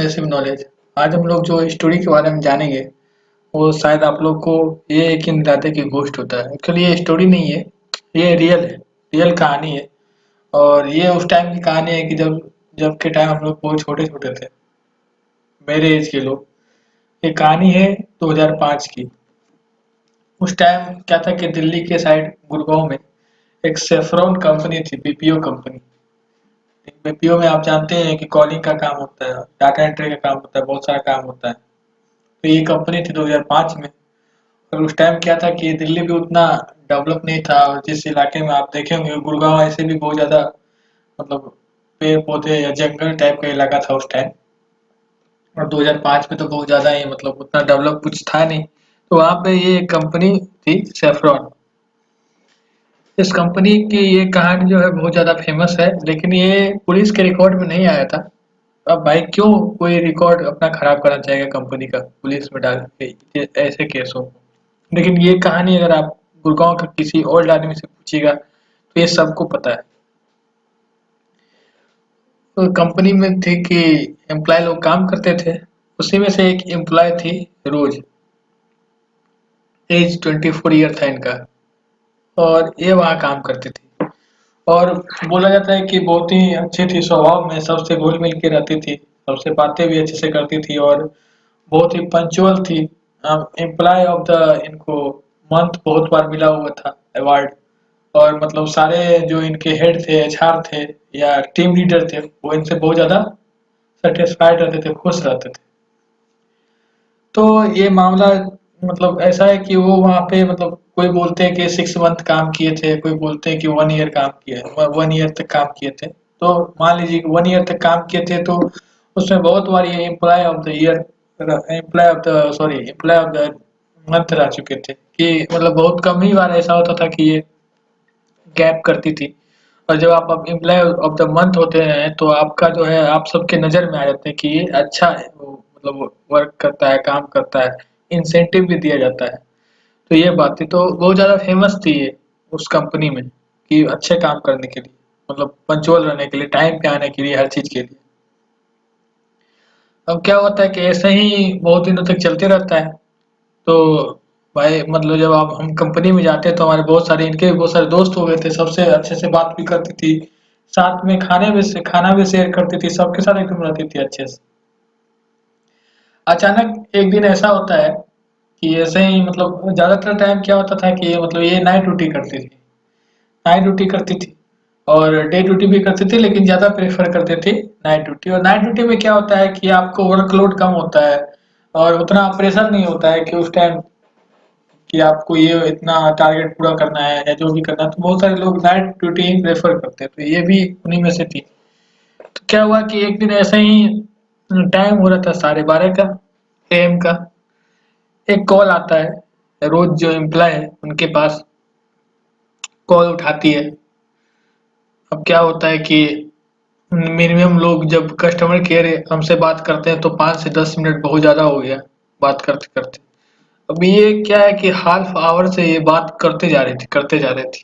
Massive knowledge. आज हम लोग जो स्टोरी के बारे में जानेंगे वो शायद आप लोग को ये यकीन दिलाते कि घोस्ट होता है। एक्चुअली ये स्टोरी नहीं है, ये रियल कहानी है। और ये उस टाइम की कहानी है कि जब जब के टाइम हम लोग बहुत छोटे छोटे थे, मेरे एज के लोग। ये कहानी है 2005 की। उस टाइम क्या था कि दिल्ली के साइड गुड़गांव में एक सेफ्रॉन कंपनी थी, बीपीओ कंपनी। बीपीओ में आप जानते हैं कि कॉलिंग का काम होता है, डाटा एंट्री का काम होता है, बहुत सारा काम होता है। तो ये कंपनी थी 2005 में। और उस टाइम क्या था कि दिल्ली भी उतना डेवलप नहीं था, और जिस इलाके में आप देखे होंगे गुड़गांव ऐसे भी बहुत ज़्यादा मतलब पेड़ पौधे या जंगल टाइप का इलाका था उस टाइम। और 2005 में तो बहुत ज़्यादा ही मतलब उतना डेवलप कुछ था नहीं। तो वहाँ पे ये कंपनी थी सेफ्रॉन। इस कंपनी की ये कहानी जो है बहुत ज़्यादा फेमस है, लेकिन ये पुलिस के रिकॉर्ड में नहीं आया था। अब भाई क्यों कोई रिकॉर्ड अपना खराब करना चाहेगा कंपनी का पुलिस में डाल के ऐसे केस हो। लेकिन ये कहानी अगर आप गुड़गांव के किसी ओल्ड आदमी से पूछिएगा तो ये सबको पता है। तो कंपनी में थी कि एम्प्लॉय लोग काम करते थे। उसी में से एक एम्प्लॉय थी रोज। एज 24 ईयर था इनका। और ये वहाँ काम करती थी। और बोला जाता है कि बहुत ही अच्छी थी स्वभाव में, सबसे घुल मिल के रहती थी, सबसे बातें भी अच्छे से करती थी और बहुत ही पंचुअल थी। एम्प्लॉय ऑफ द इनको मंथ बहुत बार मिला हुआ था अवार्ड। और मतलब सारे जो इनके हेड थे, एचआर थे या टीम लीडर थे, वो इनसे बहुत ज़्यादा सेटिस्फाइड रहते थे, खुश रहते थे। तो ये मामला मतलब ऐसा है कि वो वहाँ पे मतलब कोई बोलते हैं कि 6 मंथ काम किए थे, कोई बोलते हैं कि 1 ईयर काम किए, 1 ईयर तक काम किए थे। तो मान लीजिए 1 ईयर तक काम किए थे, तो उसमें बहुत बार ये employee of the year, employee of the month रह चुके थे। कि मतलब बहुत कम ही बार ऐसा होता था कि ये गैप करती थी। और जब आप अब एम्प्लॉय ऑफ द मंथ होते हैं तो आपका जो है आप सबके नज़र में आ जाते हैं कि ये अच्छा है, वो मतलब वर्क करता है, काम करता है, इंसेंटिव भी दिया जाता है। तो ये बातें तो बहुत ज़्यादा फेमस थी ये उस कंपनी में कि अच्छे काम करने के लिए, मतलब पंचुअल रहने के लिए, टाइम पे आने के लिए, हर चीज़ के लिए। अब क्या होता है कि ऐसे ही बहुत दिनों तक चलते रहता है। तो भाई मतलब जब आप हम कंपनी में जाते हैं तो हमारे बहुत सारे इनके भी बहुत सारे दोस्त हो गए थे, सबसे अच्छे से बात भी करती थी, साथ में खाना भी शेयर करती थी, सबके साथ एकदम रहती थी अच्छे से। अचानक एक दिन ऐसा होता है कि ऐसे ही मतलब ज़्यादातर टाइम क्या होता था कि ये मतलब ये नाइट ड्यूटी करती थी। नाइट ड्यूटी करती थी और डे ड्यूटी भी करती थी, लेकिन ज़्यादा प्रेफ़र करती थी नाइट ड्यूटी। और नाइट ड्यूटी में क्या होता है कि आपको वर्कलोड कम होता है और उतना प्रेशर नहीं होता है कि उस टाइम कि आपको ये इतना टारगेट पूरा करना है या जो भी करना है। तो बहुत सारे लोग नाइट ड्यूटी ही प्रेफ़र करते हैं, तो ये भी उन्हीं में से थी। तो क्या हुआ कि एक दिन ऐसे ही टाइम हो रहा था 12:30 का एएम का। एक कॉल आता है, रोज़ जो एम्प्लॉय है उनके पास कॉल उठाती है। अब क्या होता है कि मिनिमम लोग जब कस्टमर केयर हमसे बात करते हैं तो 5 से 10 मिनट बहुत ज़्यादा हो गया बात करते-करते। अब ये क्या है कि हाल्फ आवर से ये बात करते जा रही थी।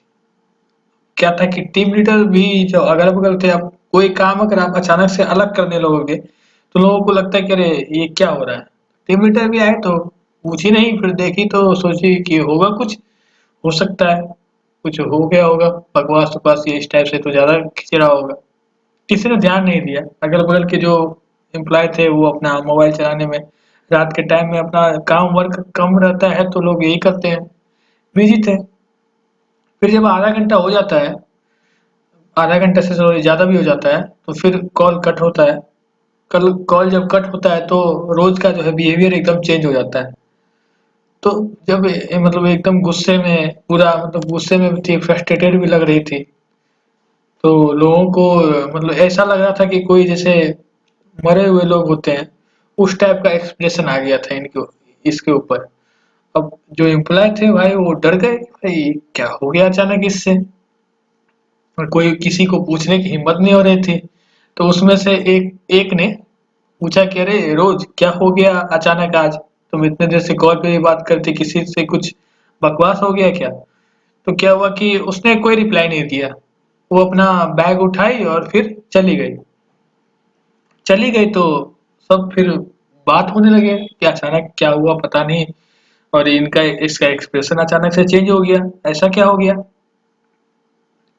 क्या था कि टीम लीडर भी जो अगल-बगल थे, अब कोई काम अगर आप अचानक से अलग करने लगोगे, तो लोगों को लगता है कि अरे! ये क्या हो रहा है? टीम लीडर भी आए तो पूछी नहीं, फिर देखी तो सोची कि होगा कुछ, हो सकता है, कुछ हो गया होगा, बकवास-वकवास ये इस टाइप से तो ज़्यादा खिंच रहा होगा। किसी ने ध्यान नहीं दिया। अगल-बगल के जो एम्प्लॉयी थे वो अपना मोबाइल चलाने में, रात के टाइम में अपना काम वर्क कम रहता है तो लोग यही करते हैं, बिज़ी थे। फिर जब आधा घंटा हो जाता है, आधा घंटे से सॉरी ज़्यादा भी हो जाता है, तो फिर कॉल कट होता है। कल कॉल जब कट होता है तो रोज़ का जो है बिहेवियर एकदम चेंज हो जाता है। तो जब मतलब एकदम गुस्से में पूरा मतलब गुस्से में भी थी, फ्रस्ट्रेटेड भी लग रही थी। तो लोगों को मतलब ऐसा लग रहा था कि कोई जैसे मरे हुए लोग होते हैं, उस टाइप का एक्सप्रेशन आ गया था इनके इसके ऊपर। अब जो एम्प्लॉयी थे भाई वो डर गए, भाई क्या हो गया अचानक इससे? और कोई किसी को पूछने की हिम्मत नहीं हो रही थी। तो उसमें से एक एक ने पूछा कि अरे रोज क्या हो गया अचानक आज? तुम इतने देर से कॉल पे भी बात करती, किसी से कुछ बकवास हो गया क्या? तो क्या हुआ कि उसने कोई रिप्लाई नहीं दिया। वो अपना बैग उठाई और फिर चली गई। चली गई तो सब फिर बात होने लगे कि अचानक क्या हुआ पता नहीं, और इनका इसका एक्सप्रेशन अचानक से चेंज हो गया, ऐसा क्या हो गया?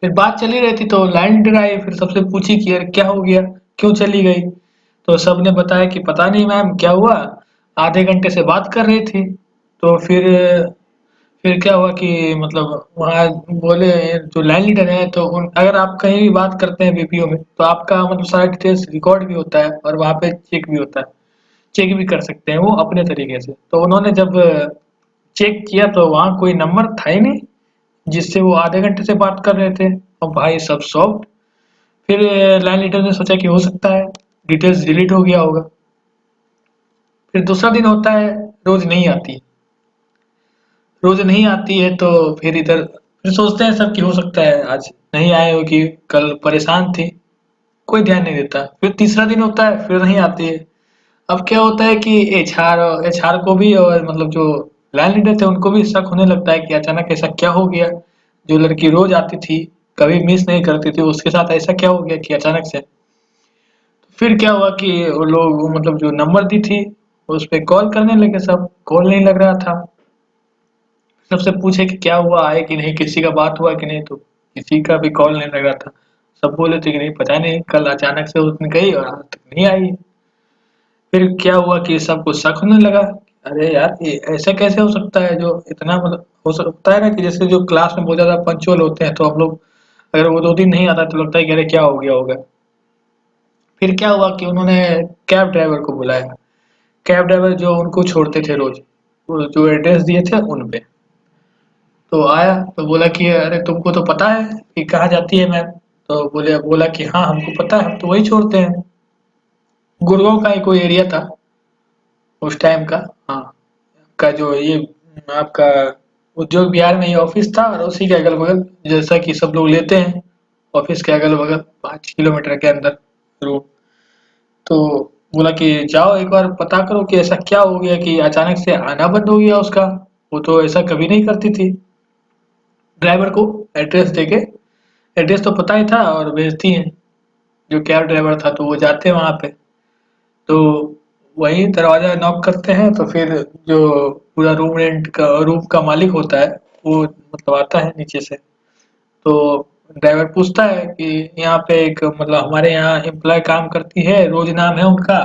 फिर बात चली रही थी तो लाइन लीडर आई, फिर सबसे पूछी कि यार क्या हो गया, क्यों चली गई? तो सबने बताया कि पता नहीं मैम क्या हुआ, आधे घंटे से बात कर रही थी। तो फिर क्या हुआ कि मतलब वहाँ बोले, जो लाइन लीडर है तो अगर आप कहीं भी बात करते हैं बीपीओ में तो आपका मतलब सारा डिटेल्स रिकॉर्ड भी होता है और वहाँ पे चेक भी होता है, चेक भी कर सकते हैं वो अपने तरीके से। तो उन्होंने जब चेक किया तो वहाँ कोई नंबर था ही नहीं जिससे वो आधे घंटे से बात कर रहे थे। और भाई सब शॉक्ड। फिर लाइन लीडर ने सोचा कि हो सकता है डिटेल्स डिलीट हो गया होगा। फिर दूसरा दिन होता है, रोज नहीं आती, रोज नहीं आती है तो फिर इधर फिर सोचते हैं सब कि हो सकता है आज नहीं आए हो कि कल परेशान थी, कोई ध्यान नहीं देता। फिर तीसरा दिन होता है, फिर नहीं आती है। अब क्या होता है कि एचआर को भी और मतलब जो लाइन लीडर थे उनको भी शक होने लगता है कि अचानक ऐसा क्या हो गया, जो लड़की रोज आती थी, कभी मिस नहीं करती थी, उसके साथ ऐसा क्या हो गया कि अचानक से। फिर क्या हुआ कि वो लोग मतलब जो नंबर दी थी उस पे कॉल करने लगे, सब कॉल नहीं लग रहा था। सबसे पूछे कि क्या हुआ, आए कि नहीं, किसी का बात हुआ कि नहीं, तो किसी का भी कॉल नहीं लग रहा था। सब बोले थे कि नहीं पता नहीं, कल अचानक से उसने गई और आज तक नहीं आई। फिर क्या हुआ कि सबको शक होने लगा, अरे यार ये ऐसा कैसे हो सकता है, जो इतना मतलब हो सकता है ना कि जैसे जो क्लास में बहुत ज्यादा पंचुअल होते हैं तो हम लोग अगर वो 2 दिन नहीं आता तो लगता है कि अरे क्या हो गया होगा। फिर क्या हुआ कि उन्होंने कैब ड्राइवर को बुलाया, कैब ड्राइवर जो उनको छोड़ते थे रोज, वो जो एड्रेस दिए थे उन पे। तो आया तो बोला कि अरे तुमको तो पता है कि कहाँ जाती है मैम? तो बोला कि हाँ हमको पता है, हम तो वही छोड़ते हैं। गुड़गांव का ही कोई एरिया था उस टाइम का। हाँ, का जो ये आपका उद्योग विहार में ये ऑफिस था और उसी के अगल बगल जैसा कि सब लोग लेते हैं, ऑफिस के अगल बगल 5 किलोमीटर के अंदर रूम। तो बोला कि जाओ एक बार पता करो कि ऐसा क्या हो गया कि अचानक से आना बंद हो गया उसका, वो तो ऐसा कभी नहीं करती थी। ड्राइवर को एड्रेस देके, एड्रेस तो पता ही था और भेजती हैं, जो कैब ड्राइवर था तो वो जाते हैं वहाँ पे। तो वही दरवाजा नॉक करते हैं तो फिर जो पूरा रूम का मालिक होता है वो मतलब आता है नीचे से। तो ड्राइवर पूछता है कि यहाँ पे एक मतलब हमारे यहाँ एम्प्लॉय काम करती है, रोज नाम है उनका,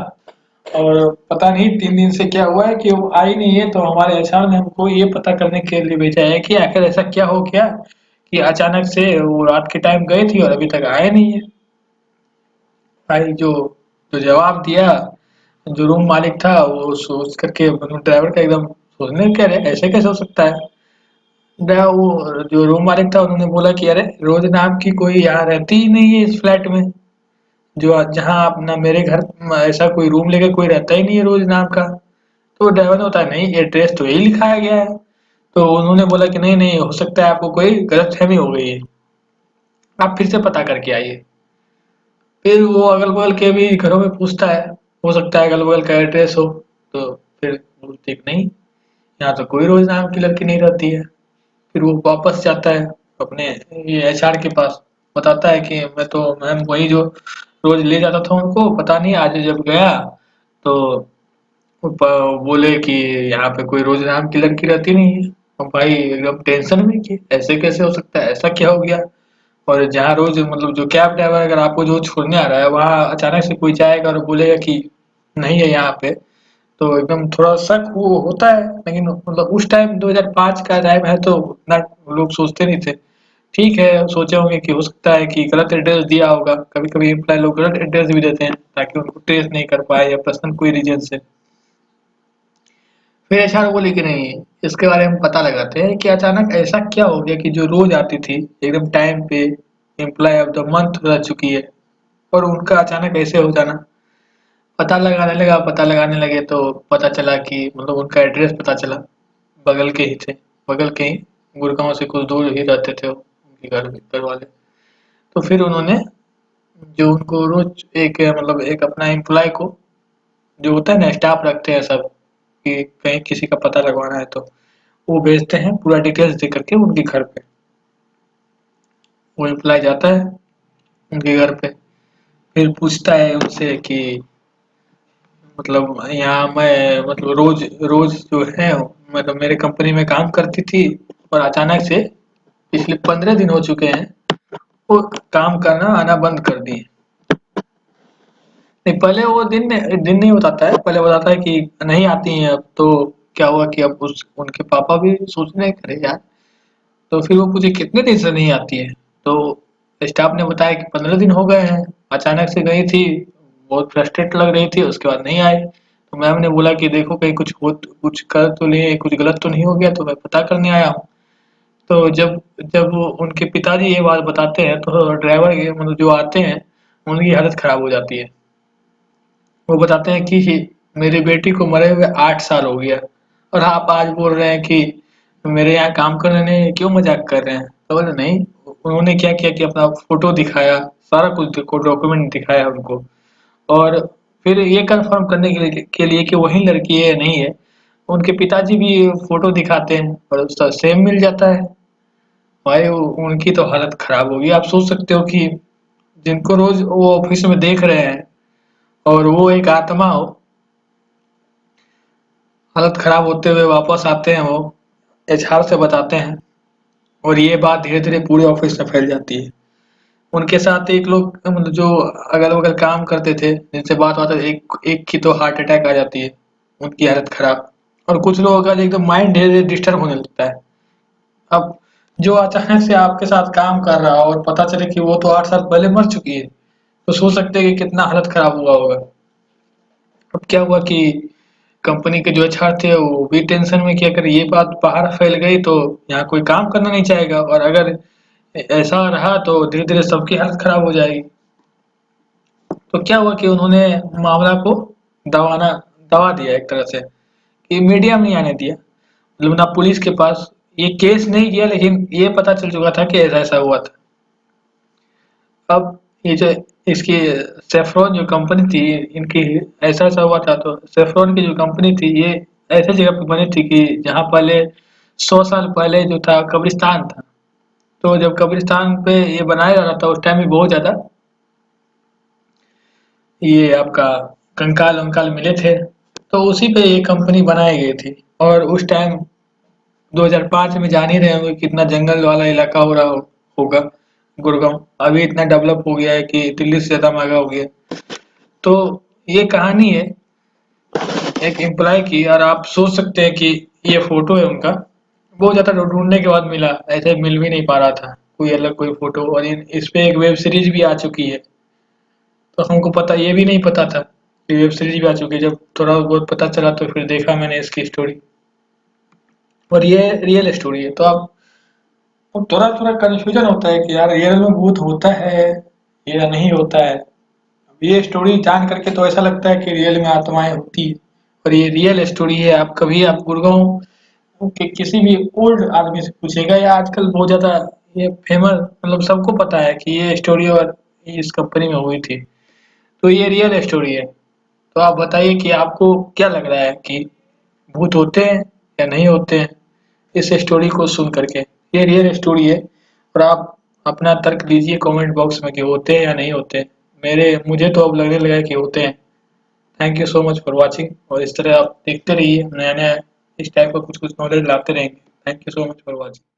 और पता नहीं 3 दिन से क्या हुआ है कि वो आई नहीं है, तो हमारे एचआर ने हमको ये पता करने के लिए भेजा है कि आखिर ऐसा क्या हो गया कि अचानक से वो रात के टाइम गई थी और अभी तक आए नहीं है। भाई जो जो जवाब दिया जो रूम मालिक था वो सोच करके मतलब ड्राइवर का एकदम सोचने क्या रहे ऐसे कैसे हो सकता है। वो जो रूम मालिक था उन्होंने बोला कि अरे रोज नाम की कोई यहाँ रहती ही नहीं है इस फ्लैट में, जो जहाँ अपना मेरे घर में ऐसा कोई रूम लेके कोई रहता ही नहीं है रोज नाम का। तो ड्राइवर ने बताया नहीं एड्रेस तो यही लिखाया गया है। तो उन्होंने बोला कि नहीं नहीं हो सकता है आपको कोई गलतफहमी हो गई है, आप फिर से पता करके आइए। फिर वो अगल बगल के भी घरों में पूछता है, हो सकता है अगल बगल का एड्रेस हो। तो फिर बोलते कि नहीं, यहाँ तो कोई रोज नाम की लड़की नहीं रहती है। फिर वो वापस जाता है अपने ये एचआर के पास, बताता है कि मैं तो मैम वही जो रोज ले जाता था उनको, पता नहीं आज जब गया तो बोले कि यहाँ पे कोई रोज नाम की लड़की रहती नहीं है। और भाई एकदम टेंशन में कि ऐसे कैसे हो सकता है, ऐसा क्या हो गया। और जहाँ रोज मतलब जो कैब ड्राइवर अगर आपको जो छोड़ने आ रहा है वहाँ अचानक से कोई जाएगा और बोलेगा कि नहीं है यहाँ पे, तो एकदम थोड़ा शक वो होता है। लेकिन मतलब उस टाइम 2005 का टाइम है तो उतना लोग सोचते नहीं थे। ठीक है, सोचे होंगे कि हो सकता है कि गलत एड्रेस दिया होगा, कभी कभी एम्प्लॉय लोग गलत एड्रेस भी देते हैं ताकि उनको ट्रेस नहीं कर पाए या पर्सनल कोई रीजन से। फिर एचआर बोले कि नहीं, इसके बारे में पता लगाते हैं कि अचानक ऐसा क्या हो गया कि जो रोज आती थी एकदम टाइम पे, एम्प्लॉय ऑफ द मंथ रह चुकी है, और उनका अचानक ऐसे हो जाना। पता लगाने लगे तो पता चला कि मतलब उनका एड्रेस पता चला, बगल के ही थे, बगल के ही, गुड़गांव से कुछ दूर ही रहते थे वो, उनके घर वाले। तो फिर उन्होंने जो उनको रोज एक मतलब एक अपना एम्प्लॉय को, जो होता है ना स्टाफ रखते हैं सब कि कहीं किसी का पता लगवाना है तो वो भेजते हैं पूरा डिटेल्स दे करके उनके घर पे। वो एम्प्लॉय जाता है उनके घर पे, फिर पूछता है उनसे कि मतलब यहाँ मैं मतलब रोज रोज जो है मतलब मेरे कंपनी में काम करती थी और अचानक से पिछले 15 दिन हो चुके हैं वो काम करना आना बंद कर दिए। नहीं, पहले वो दिन नहीं बताता है, पहले बताता है कि नहीं आती हैं अब। तो क्या हुआ कि अब उस उनके पापा भी सोचने करे यार, तो फिर वो पूछे कितने दिन से नहीं आती है। तो स्टाफ ने बताया कि 15 दिन हो गए हैं, अचानक से गई थी, बहुत फ्रस्ट्रेट लग रही थी, उसके बाद नहीं आए। तो मैम ने बोला कि देखो कहीं कुछ कर तो नहीं, कुछ गलत तो नहीं हो गया, तो मैं पता करने आया हूँ। तो जब जब वो उनके पिताजी ये बात बताते हैं तो ड्राइवर के मतलब जो आते हैं उनकी हालत खराब हो जाती है। वो बताते हैं कि मेरी बेटी को मरे हुए 8 साल हो गया और आप आज बोल रहे हैं कि मेरे यहाँ काम करने क्यों मजाक कर रहे हैं। तो बोले नहीं, उन्होंने क्या किया कि अपना फोटो दिखाया, सारा कुछ डॉक्यूमेंट दिखाया उनको। और फिर ये कंफर्म करने के लिए कि वही लड़की है या नहीं है, उनके पिताजी भी फोटो दिखाते हैं और उसका सेम मिल जाता है। भाई उनकी तो हालत खराब होगी। आप सोच सकते हो कि जिनको रोज वो ऑफिस में देख रहे हैं और वो एक आत्मा हो, हालत खराब होते हुए वापस आते हैं, वो एचआर से बताते हैं और ये बात धीरे धीरे पूरे ऑफिस में फैल जाती है। उनके साथ एक लोग मतलब जो अगल बगल काम करते थे जिनसे बात होता है, एक एक की तो हार्ट अटैक आ जाती है, उनकी हालत खराब। और कुछ लोगों का एकदम माइंड धीरे धीरे डिस्टर्ब होने लगता है। अब जो अचानक से आपके साथ काम कर रहा हो और पता चले कि वो तो 8 साल पहले मर चुकी है, तो सोच सकते हैं कि कितना हालत खराब हुआ होगा। अब क्या हुआ कि कंपनी के जो एचआर थे वो भी टेंशन में कि अगर ये बात बाहर फैल गई तो यहाँ कोई काम करना नहीं चाहेगा, और अगर ऐसा रहा तो धीरे धीरे सबकी हालत खराब हो जाएगी। तो क्या हुआ कि उन्होंने मामला को दबाना दबा दिया एक तरह से, कि मीडिया में नहीं आने दिया, मतलब ना पुलिस के पास ये केस नहीं किया, लेकिन ये पता चल चुका था कि ऐसा ऐसा हुआ था। अब ये जो इसकी सेफ्रॉन जो कंपनी थी इनकी, ऐसा ऐसा हुआ था। तो सेफ्रॉन की जो कंपनी थी ये ऐसे जगह पे बनी थी कि जहाँ पहले 100 साल पहले जो था कब्रिस्तान था। तो जब कब्रिस्तान पे ये बनाया जा रहा था उस टाइम में बहुत ज्यादा ये आपका कंकाल वंकाल मिले थे, तो उसी पे ये कंपनी बनाई गई थी। और उस टाइम 2005 में जान ही रहे होंगे कितना जंगल वाला इलाका हो रहा होगा गुड़गांव। अभी इतना डेवलप हो गया है कि दिल्ली से ज्यादा महंगा हो गया। तो ये कहानी है एक एम्प्लॉय की, और आप सोच सकते हैं कि ये फोटो है उनका, बहुत ज्यादा ढूंढने के बाद मिला, ऐसे मिल भी नहीं पा रहा था कोई अलग कोई फोटो। और इस पे एक वेब सीरीज भी आ चुकी है। तो हमको पता ये भी नहीं पता था कि वेब सीरीज भी आ चुकी है। जब थोड़ा बहुत पता चला तो फिर देखा मैंने इसकी स्टोरी, और ये रियल स्टोरी है। तो आप थोड़ा थोड़ा कंफ्यूजन होता है कि यार रियल में भूत होता है या नहीं होता है। ये स्टोरी जान करके तो ऐसा लगता है कि रियल में आत्माएं होती है, और ये रियल स्टोरी है। आप कभी आप गुड़गांव के किसी भी ओल्ड आदमी से पूछेगा, या आजकल बहुत ज्यादा ये फेमस मतलब सबको पता है कि ये स्टोरी और इस कंपनी में हुई थी। तो ये रियल स्टोरी है। तो आप बताइए कि आपको क्या लग रहा है कि भूत होते हैं या नहीं होते हैं इस स्टोरी को सुन करके। ये रियल स्टोरी है, और आप अपना तर्क दीजिए कमेंट बॉक्स में कि होते हैं या नहीं होते हैं। मेरे मुझे तो अब लगने लगा है कि होते हैं। Thank you so much for watching, और इस तरह आप देखते रहिए, नया नया इस टाइप का कुछ कुछ नॉलेज लाते रहेंगे। Thank you so much for watching.